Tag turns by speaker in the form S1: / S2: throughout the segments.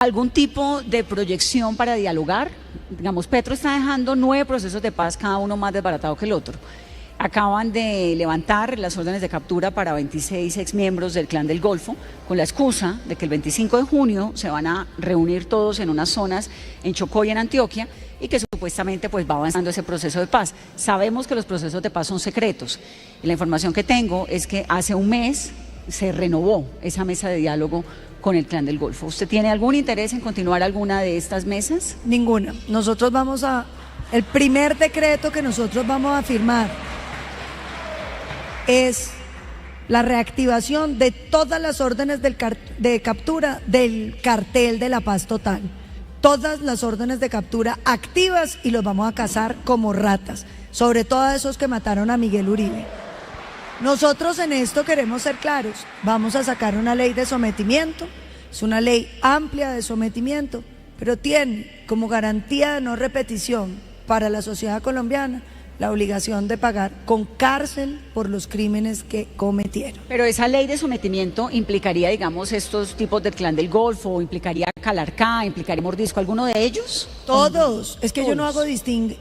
S1: algún tipo de proyección para dialogar. Digamos, Petro está dejando 9 procesos de paz, cada uno más desbaratado que el otro. Acaban de levantar las órdenes de captura para 26 exmiembros del Clan del Golfo, con la excusa de que el 25 de junio se van a reunir todos en unas zonas en Chocó y en Antioquia, y que supuestamente pues va avanzando ese proceso de paz. Sabemos que los procesos de paz son secretos, y la información que tengo es que hace un mes se renovó esa mesa de diálogo con el Clan del Golfo. ¿Usted tiene algún interés en continuar alguna de estas mesas?
S2: Ninguna. El primer decreto que nosotros vamos a firmar es la reactivación de todas las órdenes de captura del cartel de la paz total. Todas las órdenes de captura activas, y los vamos a cazar como ratas, sobre todo a esos que mataron a Miguel Uribe. Nosotros en esto queremos ser claros, vamos a sacar una ley de sometimiento, es una ley amplia de sometimiento, pero tiene como garantía de no repetición para la sociedad colombiana la obligación de pagar con cárcel por los crímenes que cometieron.
S1: Pero esa ley de sometimiento implicaría, digamos, estos tipos del Clan del Golfo, o implicaría Calarcá, implicaría Mordisco, ¿alguno de ellos?
S2: Todos, es que
S1: Todos.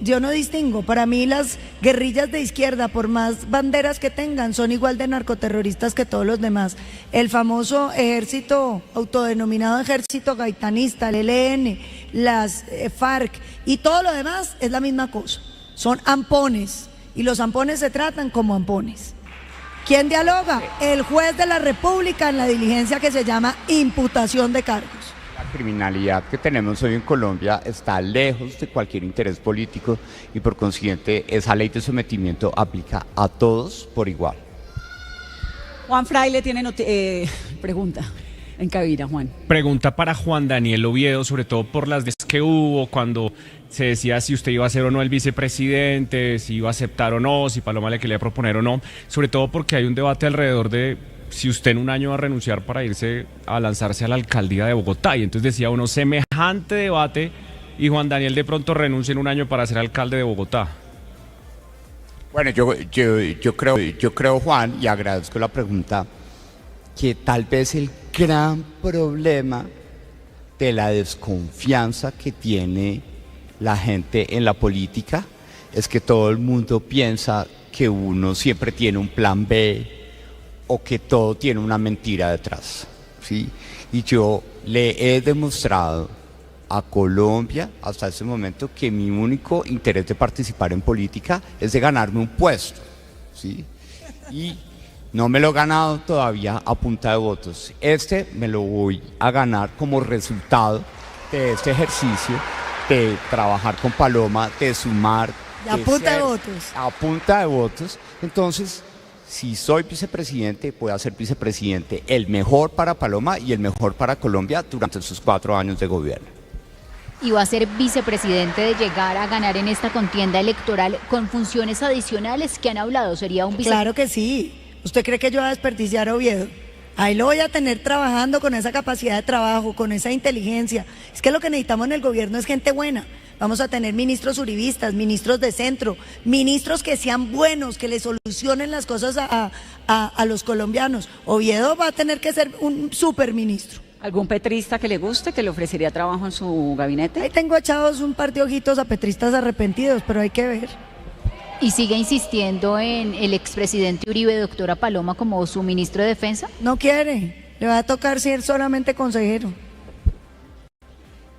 S2: yo no distingo, para mí las guerrillas de izquierda, por más banderas que tengan, son igual de narcoterroristas que todos los demás. El famoso ejército, autodenominado ejército gaitanista, el ELN, las FARC y todo lo demás es la misma cosa. Son ampones, y los ampones se tratan como ampones. ¿Quién dialoga? El juez de la República en la diligencia que se llama imputación de cargos.
S3: La criminalidad que tenemos hoy en Colombia está lejos de cualquier interés político, y por consiguiente esa ley de sometimiento aplica a todos por igual.
S1: Juan Fraile tiene pregunta en cabina, Juan.
S4: Pregunta para Juan Daniel Oviedo, sobre todo por las veces que hubo cuando se decía si usted iba a ser o no el vicepresidente, si iba a aceptar o no, si Paloma le quería proponer o no, sobre todo porque hay un debate alrededor de si usted en un año va a renunciar para irse a lanzarse a la alcaldía de Bogotá, y entonces decía uno, semejante debate, y Juan Daniel de pronto renuncia en un año para ser alcalde de Bogotá.
S3: Bueno, yo creo, Juan, y agradezco la pregunta, que tal vez el gran problema de la desconfianza que tiene la gente en la política es que todo el mundo piensa que uno siempre tiene un plan B, o que todo tiene una mentira detrás, ¿sí? Y yo le he demostrado a Colombia hasta ese momento que mi único interés de participar en política es de ganarme un puesto, ¿sí? Y no me lo he ganado todavía a punta de votos. Me lo voy a ganar como resultado de este ejercicio de trabajar con Paloma, de sumar.
S2: A punta de votos.
S3: A punta de votos. Entonces, si soy vicepresidente, voy a ser vicepresidente el mejor para Paloma y el mejor para Colombia durante sus 4 años de gobierno.
S5: ¿Y va a ser vicepresidente de llegar a ganar en esta contienda electoral con funciones adicionales que han hablado? ¿Sería un vicepresidente?
S2: Claro que sí. ¿Usted cree que yo voy a desperdiciar a Oviedo? Ahí lo voy a tener trabajando con esa capacidad de trabajo, con esa inteligencia. Es que lo que necesitamos en el gobierno es gente buena. Vamos a tener ministros uribistas, ministros de centro, ministros que sean buenos, que le solucionen las cosas a los colombianos. Oviedo va a tener que ser un superministro.
S1: ¿Algún petrista que le guste, que le ofrecería trabajo en su gabinete?
S2: Ahí tengo echados un par de ojitos a petristas arrepentidos, pero hay que ver.
S5: ¿Y sigue insistiendo en el expresidente Uribe, doctora Paloma, como su ministro de Defensa?
S2: No quiere, le va a tocar ser solamente consejero.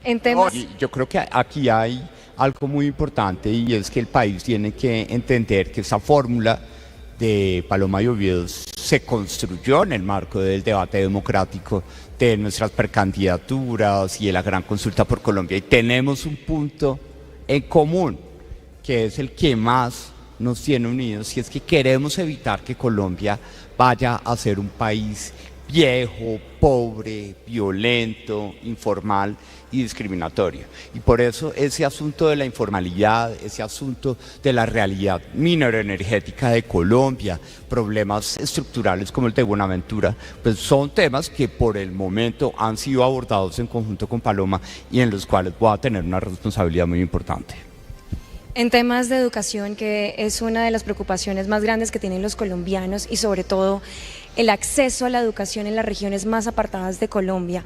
S6: En temas...
S3: Yo creo que aquí hay algo muy importante, y es que el país tiene que entender que esa fórmula de Paloma y Oviedo se construyó en el marco del debate democrático, de nuestras precandidaturas y de la gran consulta por Colombia, y tenemos un punto en común, que es el que más nos tiene unidos, y es que queremos evitar que Colombia vaya a ser un país viejo, pobre, violento, informal y discriminatorio. Y por eso ese asunto de la informalidad, ese asunto de la realidad mineroenergética de Colombia, problemas estructurales como el de Buenaventura, pues son temas que por el momento han sido abordados en conjunto con Paloma, y en los cuales voy a tener una responsabilidad muy importante.
S6: En temas de educación, que es una de las preocupaciones más grandes que tienen los colombianos, y sobre todo el acceso a la educación en las regiones más apartadas de Colombia,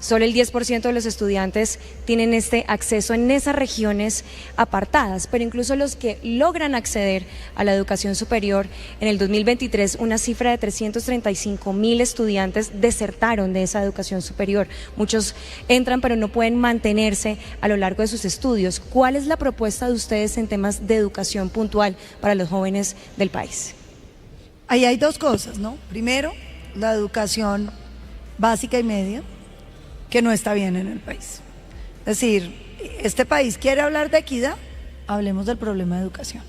S6: Solo el 10% de los estudiantes tienen este acceso en esas regiones apartadas, pero incluso los que logran acceder a la educación superior, en el 2023 una cifra de 335.000 estudiantes desertaron de esa educación superior. Muchos entran pero no pueden mantenerse a lo largo de sus estudios. ¿Cuál es la propuesta de ustedes en temas de educación puntual para los jóvenes del país?
S2: Ahí hay dos cosas, ¿no? Primero, la educación básica y media, que no está bien en el país. Es decir, este país quiere hablar de equidad, hablemos del problema de educación.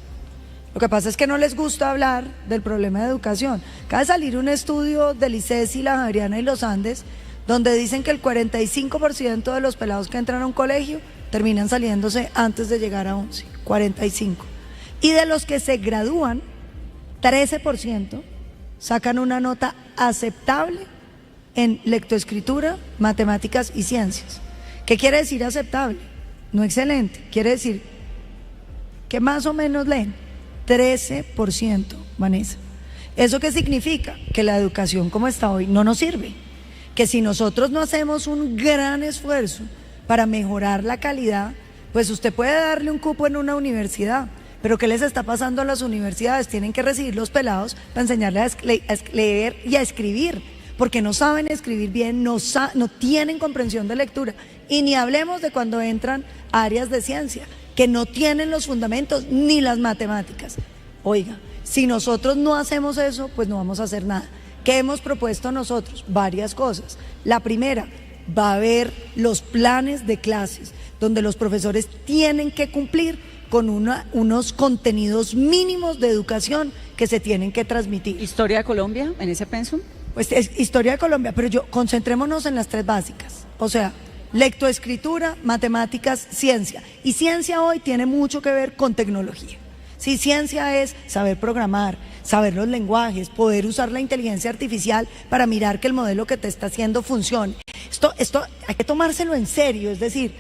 S2: Lo que pasa es que no les gusta hablar del problema de educación. Acaba de salir un estudio del ICESI, la Javeriana y los Andes, donde dicen que el 45% de los pelados que entran a un colegio terminan saliéndose antes de llegar a 11, 45. Y de los que se gradúan, 13% sacan una nota aceptable en lectoescritura, matemáticas y ciencias. ¿Qué quiere decir aceptable? No excelente, quiere decir que más o menos leen. 13%, Vanessa. ¿Eso qué significa? Que la educación como está hoy no nos sirve. Que si nosotros no hacemos un gran esfuerzo para mejorar la calidad, pues usted puede darle un cupo en una universidad, pero ¿qué les está pasando a las universidades? Tienen que recibir los pelados para enseñarles a leer y a escribir, porque no saben escribir bien, no tienen comprensión de lectura. Y ni hablemos de cuando entran a áreas de ciencia, que no tienen los fundamentos ni las matemáticas. Oiga, si nosotros no hacemos eso, pues no vamos a hacer nada. ¿Qué hemos propuesto nosotros? Varias cosas. La primera, va a haber los planes de clases, donde los profesores tienen que cumplir con unos contenidos mínimos de educación que se tienen que transmitir.
S1: ¿Historia de Colombia en ese pensum?
S2: Pues es historia de Colombia, pero concentrémonos en las tres básicas. O sea, lectoescritura, matemáticas, ciencia. Y ciencia hoy tiene mucho que ver con tecnología. Sí, ciencia es saber programar, saber los lenguajes, poder usar la inteligencia artificial para mirar que el modelo que te está haciendo funcione. Esto hay que tomárselo en serio, es decir,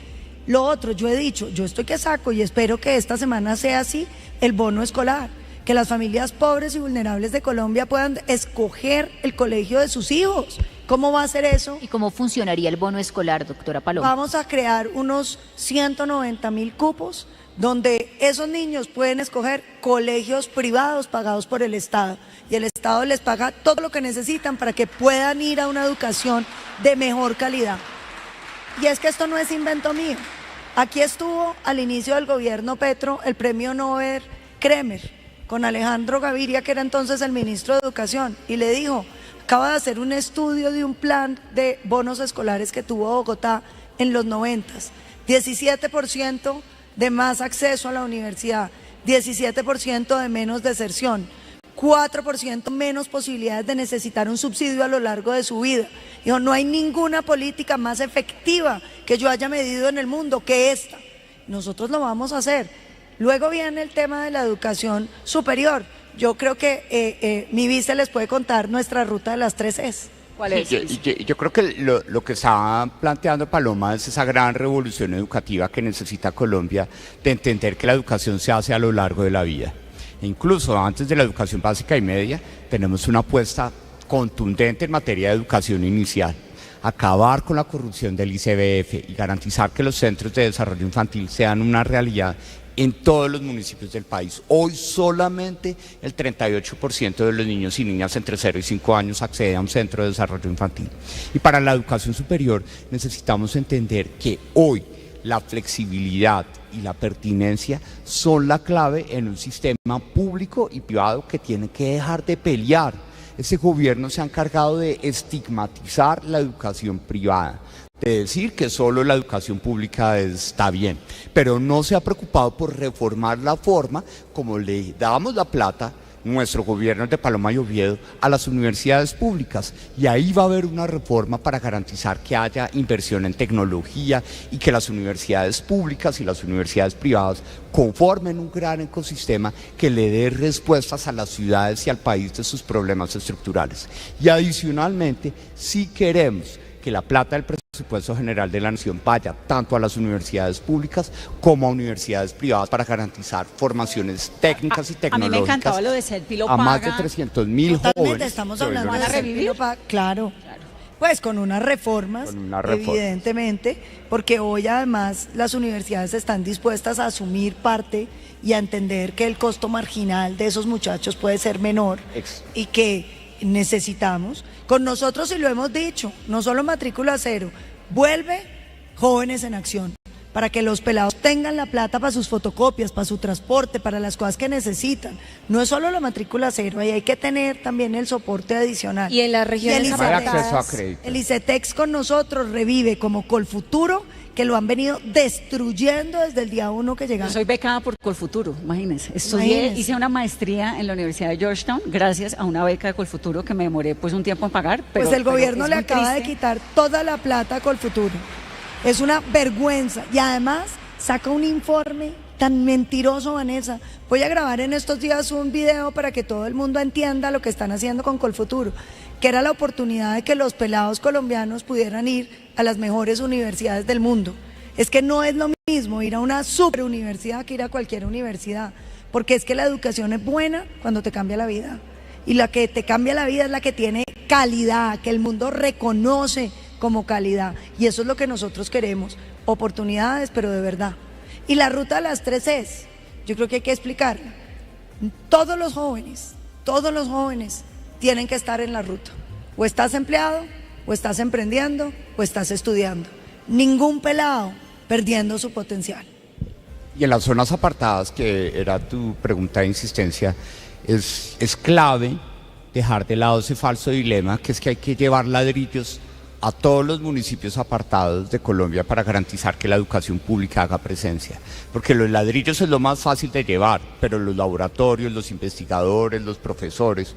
S2: lo otro, yo he dicho, yo estoy que saco y espero que esta semana sea así, el bono escolar. Que las familias pobres y vulnerables de Colombia puedan escoger el colegio de sus hijos. ¿Cómo va a ser eso?
S5: ¿Y cómo funcionaría el bono escolar, doctora Paloma?
S2: Vamos a crear unos 190.000 cupos donde esos niños pueden escoger colegios privados pagados por el Estado. Y el Estado les paga todo lo que necesitan para que puedan ir a una educación de mejor calidad. Y es que esto no es invento mío. Aquí estuvo al inicio del gobierno Petro el premio Nobel Kremer, con Alejandro Gaviria, que era entonces el ministro de Educación, y le dijo, acaba de hacer un estudio de un plan de bonos escolares que tuvo Bogotá en los 90s, 17% de más acceso a la universidad, 17% de menos deserción, 4% menos posibilidades de necesitar un subsidio a lo largo de su vida. Dijo, no hay ninguna política más efectiva que yo haya medido en el mundo que esta. Nosotros lo vamos a hacer. Luego viene el tema de la educación superior. Yo creo que mi vice les puede contar nuestra ruta de las 3 Es.
S1: ¿Cuál es?
S3: Yo creo que lo que está planteando Paloma es esa gran revolución educativa que necesita Colombia, de entender que la educación se hace a lo largo de la vida. E incluso antes de la educación básica y media, tenemos una apuesta contundente en materia de educación inicial. Acabar con la corrupción del ICBF y garantizar que los centros de desarrollo infantil sean una realidad en todos los municipios del país. Hoy solamente el 38% de los niños y niñas entre 0 y 5 años accede a un centro de desarrollo infantil. Y para la educación superior necesitamos entender que hoy la flexibilidad y la pertinencia son la clave en un sistema público y privado que tiene que dejar de pelear. Ese gobierno se ha encargado de estigmatizar la educación privada, de decir que solo la educación pública está bien, pero no se ha preocupado por reformar la forma como le damos la plata, nuestro gobierno de Paloma y Oviedo, a las universidades públicas. Y ahí va a haber una reforma para garantizar que haya inversión en tecnología y que las universidades públicas y las universidades privadas conformen un gran ecosistema que le dé respuestas a las ciudades y al país de sus problemas estructurales. Y adicionalmente, si queremos que la plata del presupuesto general de la nación vaya tanto a las universidades públicas como a universidades privadas para garantizar formaciones técnicas y tecnológicas.
S1: A mí me encantaba lo de Serpilo
S3: a
S1: Paga.
S3: más de 300.000 jóvenes.
S2: Estamos hablando de
S1: ¿Van a revivir?
S2: Claro. Pues con unas reformas,
S3: Con una reforma.
S2: evidentemente, porque hoy además las universidades están dispuestas a asumir parte y a entender que el costo marginal de esos muchachos puede ser menor y que necesitamos. Con nosotros, y lo hemos dicho, no solo matrícula cero, vuelve Jóvenes en Acción, para que los pelados tengan la plata para sus fotocopias, para su transporte, para las cosas que necesitan. No es solo la matrícula cero, ahí hay que tener también el soporte adicional.
S6: Y en las regiones
S2: el
S3: acceso a
S6: apartadas,
S3: crédito.
S2: El ICETEX con nosotros revive como Colfuturo, que lo han venido destruyendo desde el día 1 que
S1: Yo
S2: llegaron.
S1: soy becada por Colfuturo, imagínense.
S2: Imagínense.
S1: Hice una maestría en la Universidad de Georgetown gracias a una beca de Colfuturo que me demoré pues un tiempo en pagar.
S2: Pues el gobierno
S1: es
S2: le
S1: muy
S2: acaba de
S1: triste.
S2: quitar toda la plata a Colfuturo. Es una vergüenza. Y además saca un informe tan mentiroso, Vanessa. Voy a grabar en estos días un video para que todo el mundo entienda lo que están haciendo con Colfuturo, que era la oportunidad de que los pelados colombianos pudieran ir a las mejores universidades del mundo. Es que no es lo mismo ir a una superuniversidad que ir a cualquier universidad, porque es que la educación es buena cuando te cambia la vida. Y la que te cambia la vida es la que tiene calidad, que el mundo reconoce como calidad. Y eso es lo que nosotros queremos, oportunidades, pero de verdad. Y la ruta de las 3 es, yo creo que hay que explicarla. Todos los jóvenes tienen que estar en la ruta. O estás empleado, o estás emprendiendo, o estás estudiando. Ningún pelado perdiendo su potencial.
S3: Y en las zonas apartadas, que era tu pregunta de insistencia, es clave dejar de lado ese falso dilema, que es que hay que llevar ladrillos a todos los municipios apartados de Colombia para garantizar que la educación pública haga presencia. Porque los ladrillos es lo más fácil de llevar, pero los laboratorios, los investigadores, los profesores,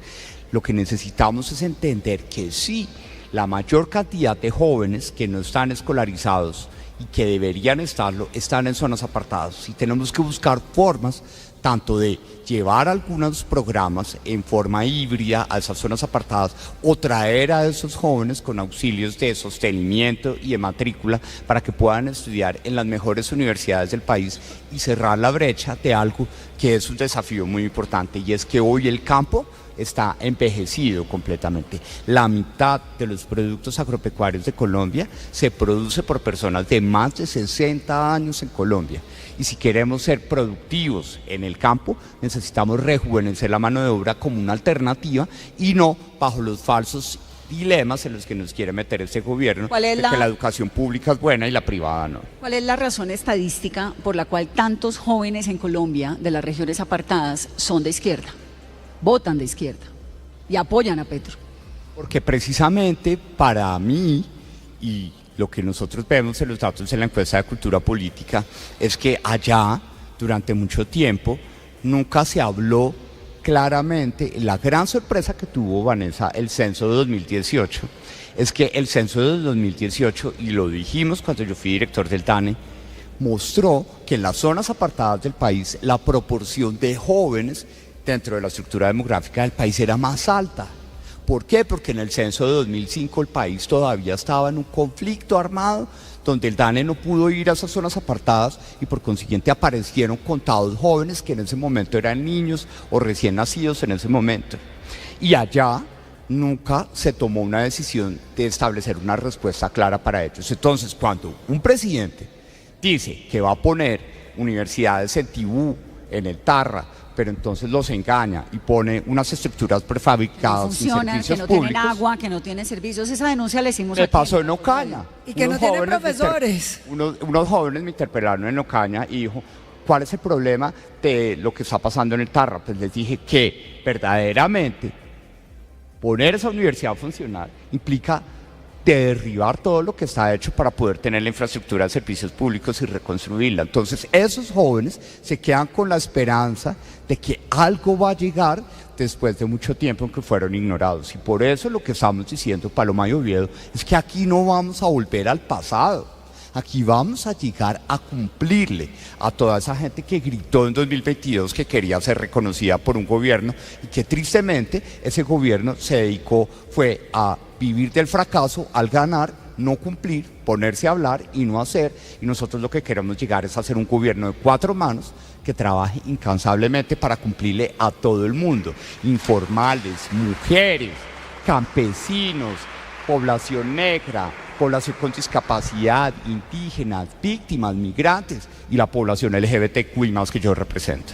S3: lo que necesitamos es entender que sí, la mayor cantidad de jóvenes que no están escolarizados y que deberían estarlo, están en zonas apartadas. Y tenemos que buscar formas tanto de llevar algunos programas en forma híbrida a esas zonas apartadas o traer a esos jóvenes con auxilios de sostenimiento y de matrícula para que puedan estudiar en las mejores universidades del país y cerrar la brecha de algo que es un desafío muy importante, y es que hoy el campo está envejecido completamente. La mitad de los productos agropecuarios de Colombia se produce por personas de más de 60 años en Colombia. Y si queremos ser productivos en el campo, necesitamos rejuvenecer la mano de obra como una alternativa y no bajo los falsos dilemas en los que nos quiere meter este gobierno, de que la educación pública es buena y la privada no.
S1: ¿Cuál es la razón estadística por la cual tantos jóvenes en Colombia de las regiones apartadas son de izquierda? Votan de izquierda y apoyan a Petro.
S3: Porque precisamente para mí, y lo que nosotros vemos en los datos en la encuesta de cultura política, es que allá, durante mucho tiempo, nunca se habló claramente. La gran sorpresa que tuvo, Vanessa, el censo de 2018, es que el censo de 2018, y lo dijimos cuando yo fui director del DANE, mostró que en las zonas apartadas del país la proporción de jóvenes dentro de la estructura demográfica del país era más alta. ¿Por qué? Porque en el censo de 2005 el país todavía estaba en un conflicto armado donde el DANE no pudo ir a esas zonas apartadas y por consiguiente aparecieron contados jóvenes que en ese momento eran niños o recién nacidos en ese momento. Y allá nunca se tomó una decisión de establecer una respuesta clara para ellos. Entonces, cuando un presidente dice que va a poner universidades en Tibú, en el Tarra, pero entonces los engaña y pone unas estructuras prefabricadas
S1: No funcionan,
S3: en servicios
S1: que no
S3: públicos.
S1: tienen agua, que no tienen servicios. Esa denuncia la hicimos
S3: Me
S1: aquí.
S3: pasó en Ocaña.
S2: Y que no tienen profesores.
S3: Unos jóvenes me interpelaron en Ocaña y dijo, ¿cuál es el problema de lo que está pasando en el Tarra? Pues les dije que verdaderamente poner esa universidad funcional implica derribar todo lo que está hecho para poder tener la infraestructura de servicios públicos y reconstruirla. Entonces esos jóvenes se quedan con la esperanza de que algo va a llegar después de mucho tiempo en que fueron ignorados. Y por eso lo que estamos diciendo, Paloma y Oviedo, es que aquí no vamos a volver al pasado. Aquí vamos a llegar a cumplirle a toda esa gente que gritó en 2022 que quería ser reconocida por un gobierno y que tristemente ese gobierno se dedicó fue a vivir del fracaso al ganar, no cumplir, ponerse a hablar y no hacer. Y nosotros lo que queremos llegar es a hacer un gobierno de 4 manos que trabaje incansablemente para cumplirle a todo el mundo, informales, mujeres, campesinos, población negra, población con discapacidad, indígenas, víctimas, migrantes y la población LGBTQI+ que yo represento.